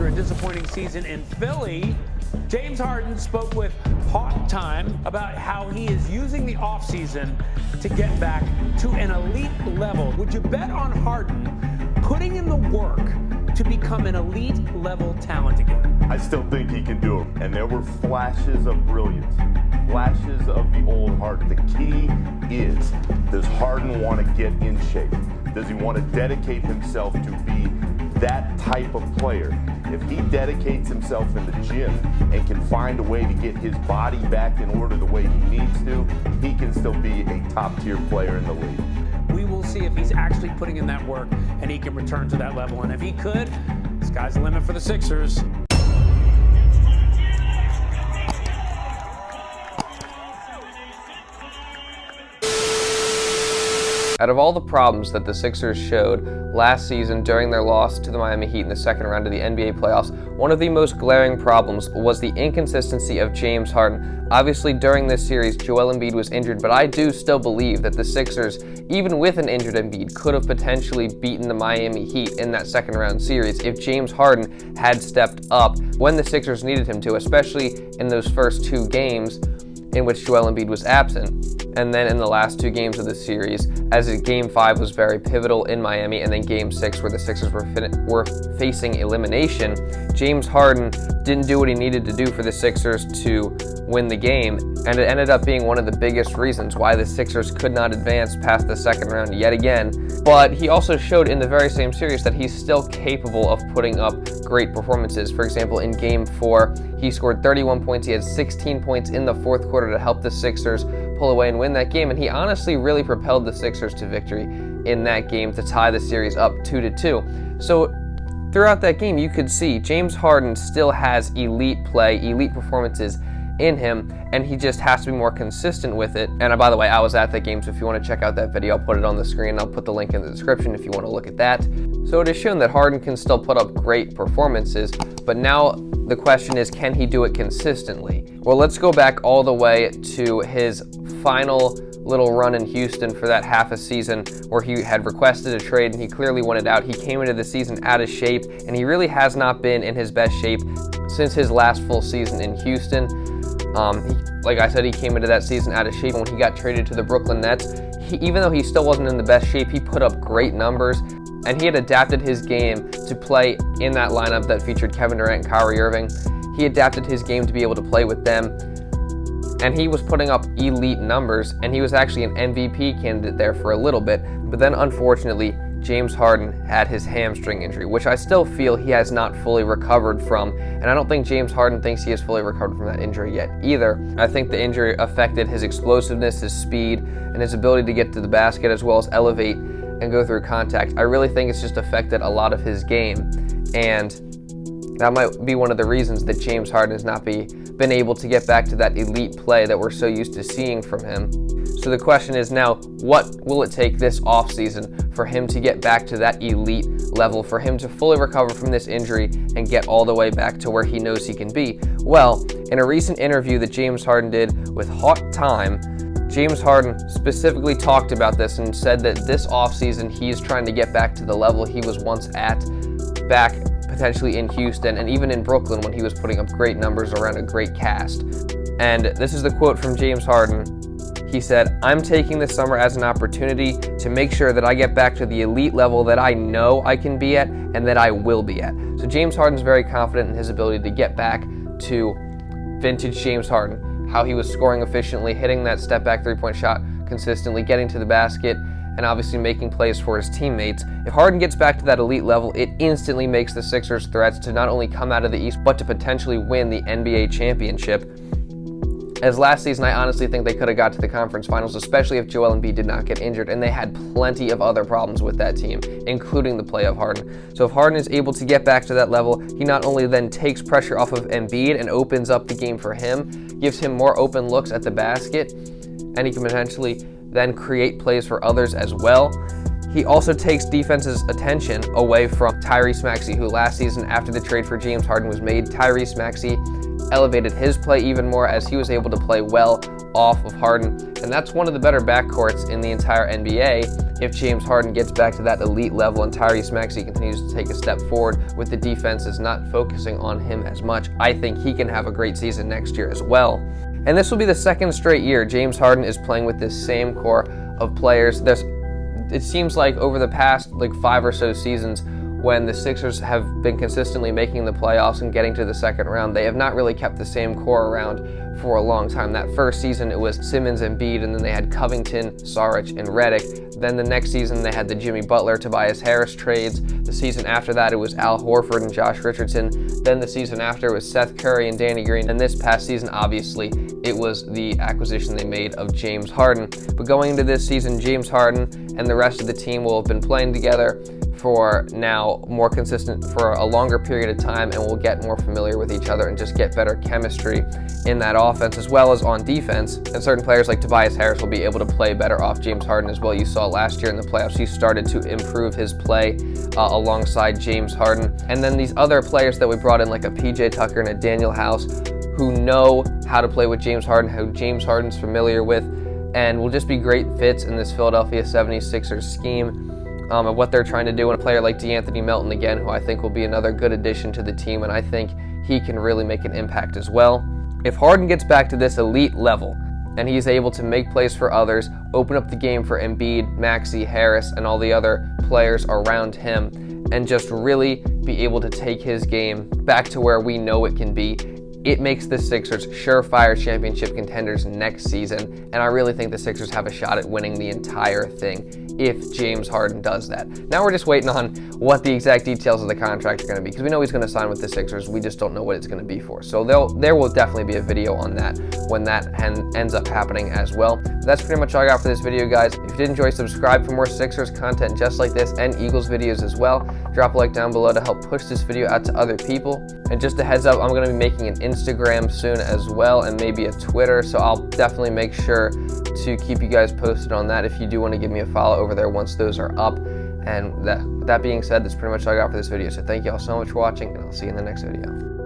a disappointing season in Philly, James Harden spoke with Haute Time about how he is using the offseason to get back to an elite level. Would you bet on Harden putting in the work to become an elite level talent again? I still think he can do it. And there were flashes of brilliance, flashes of the old Harden. The key is, does Harden want to get in shape? Does he want to dedicate himself to be that type of player? If he dedicates himself in the gym and can find a way to get his body back in order the way he needs to, he can still be a top-tier player in the league. We will see if he's actually putting in that work and he can return to that level. And if he could, sky's the limit for the Sixers. Out of all the problems that the Sixers showed last season during their loss to the Miami Heat in the second round of the NBA playoffs, one of the most glaring problems was the inconsistency of James Harden. Obviously, during this series, Joel Embiid was injured, but I do still believe that the Sixers, even with an injured Embiid, could have potentially beaten the Miami Heat in that second round series if James Harden had stepped up when the Sixers needed him to, especially in those first two games in which Joel Embiid was absent. And then in the last two games of the series, as Game 5 was very pivotal in Miami, and then Game 6 where the Sixers were facing elimination, James Harden didn't do what he needed to do for the Sixers to win the game, and it ended up being one of the biggest reasons why the Sixers could not advance past the second round yet again. But he also showed in the very same series that he's still capable of putting up great performances. For example, in Game 4, he scored 31 points. He had 16 points in the fourth quarter to help the Sixers pull away and win that game, and he honestly really propelled the Sixers to victory in that game to tie the series up 2-2. So throughout that game, you could see James Harden still has elite play, elite performances in him, and he just has to be more consistent with it. And by the way, I was at that game, so if you want to check out that video, I'll put it on the screen. I'll put the link in the description if you want to look at that. So it has shown that Harden can still put up great performances, but now the question is, can he do it consistently? Well, let's go back all the way to his final little run in Houston for that half a season where he had requested a trade and he clearly wanted out. He came into the season out of shape, and he really has not been in his best shape since his last full season in Houston. Like I said, he came into that season out of shape, and when he got traded to the Brooklyn Nets, even though he still wasn't in the best shape, he put up great numbers, and he had adapted his game to play in that lineup that featured Kevin Durant and Kyrie Irving. He adapted his game to be able to play with them, and he was putting up elite numbers, and he was actually an MVP candidate there for a little bit. But then, unfortunately, James Harden had his hamstring injury, which I still feel he has not fully recovered from, and I don't think James Harden thinks he has fully recovered from that injury yet either. I think the injury affected his explosiveness, his speed, and his ability to get to the basket, as well as elevate and go through contact. I really think it's just affected a lot of his game, and that might be one of the reasons that James Harden has not been able to get back to that elite play that we're so used to seeing from him. So the question is now, what will it take this offseason for him to get back to that elite level, for him to fully recover from this injury and get all the way back to where he knows he can be? Well, in a recent interview that James Harden did with Haute Time, James Harden specifically talked about this and said that this offseason he's trying to get back to the level he was once at, back potentially in Houston and even in Brooklyn when he was putting up great numbers around a great cast. And this is the quote from James Harden. He said, "I'm taking this summer as an opportunity to make sure that I get back to the elite level that I know I can be at and that I will be at." So James Harden's very confident in his ability to get back to vintage James Harden, how he was scoring efficiently, hitting that step-back three-point shot consistently, getting to the basket, and obviously making plays for his teammates. If Harden gets back to that elite level, it instantly makes the Sixers threats to not only come out of the East, but to potentially win the NBA championship. As last season, I honestly think they could have got to the conference finals, especially if Joel Embiid did not get injured, and they had plenty of other problems with that team, including the play of Harden. So if Harden is able to get back to that level, he not only then takes pressure off of Embiid and opens up the game for him, gives him more open looks at the basket, and he can potentially then create plays for others as well. He also takes defense's attention away from Tyrese Maxey, who last season, after the trade for James Harden was made, Tyrese Maxey elevated his play even more as he was able to play well off of Harden. And that's one of the better backcourts in the entire NBA. if James Harden gets back to that elite level and Tyrese Maxey continues to take a step forward with the defenses not focusing on him as much, I think he can have a great season next year as well. And this will be the second straight year James Harden is playing with this same core of players. It seems like over the past 5 or so seasons, when the Sixers have been consistently making the playoffs and getting to the second round, they have not really kept the same core around for a long time. That first season, it was Simmons and Embiid, and then they had Covington, Saric, and Redick. Then the next season, they had the Jimmy Butler, Tobias Harris trades. The season after that, it was Al Horford and Josh Richardson. Then the season after, it was Seth Curry and Danny Green. And this past season, obviously, it was the acquisition they made of James Harden. But going into this season, James Harden and the rest of the team will have been playing together for now more consistent for a longer period of time, and we'll get more familiar with each other and just get better chemistry in that offense as well as on defense. And certain players like Tobias Harris will be able to play better off James Harden as well. You saw last year in the playoffs, he started to improve his play alongside James Harden. And then these other players that we brought in, like a PJ Tucker and a Danuel House, who know how to play with James Harden, who James Harden's familiar with, and will just be great fits in this Philadelphia 76ers scheme. Of what they're trying to do, and a player like De'Anthony Melton again, who I think will be another good addition to the team, and I think he can really make an impact as well. If Harden gets back to this elite level and he's able to make plays for others, open up the game for Embiid, Maxey, Harris, and all the other players around him, and just really be able to take his game back to where we know it can be, it makes the Sixers surefire championship contenders next season, and I really think the Sixers have a shot at winning the entire thing if James Harden does that. Now we're just waiting on what the exact details of the contract are going to be, because we know he's going to sign with the Sixers. We just don't know what it's going to be for. So there will definitely be a video on that when that ends up happening as well. But that's pretty much all I got for this video, guys. If you did enjoy, subscribe for more Sixers content just like this and Eagles videos as well. Drop a like down below to help push this video out to other people. And just a heads up, I'm going to be making an Instagram soon as well, and maybe a Twitter, so I'll definitely make sure to keep you guys posted on that if you do want to give me a follow over there once those are up. And that being said, that's pretty much all I got for this video. So thank you all so much for watching, and I'll see you in the next video.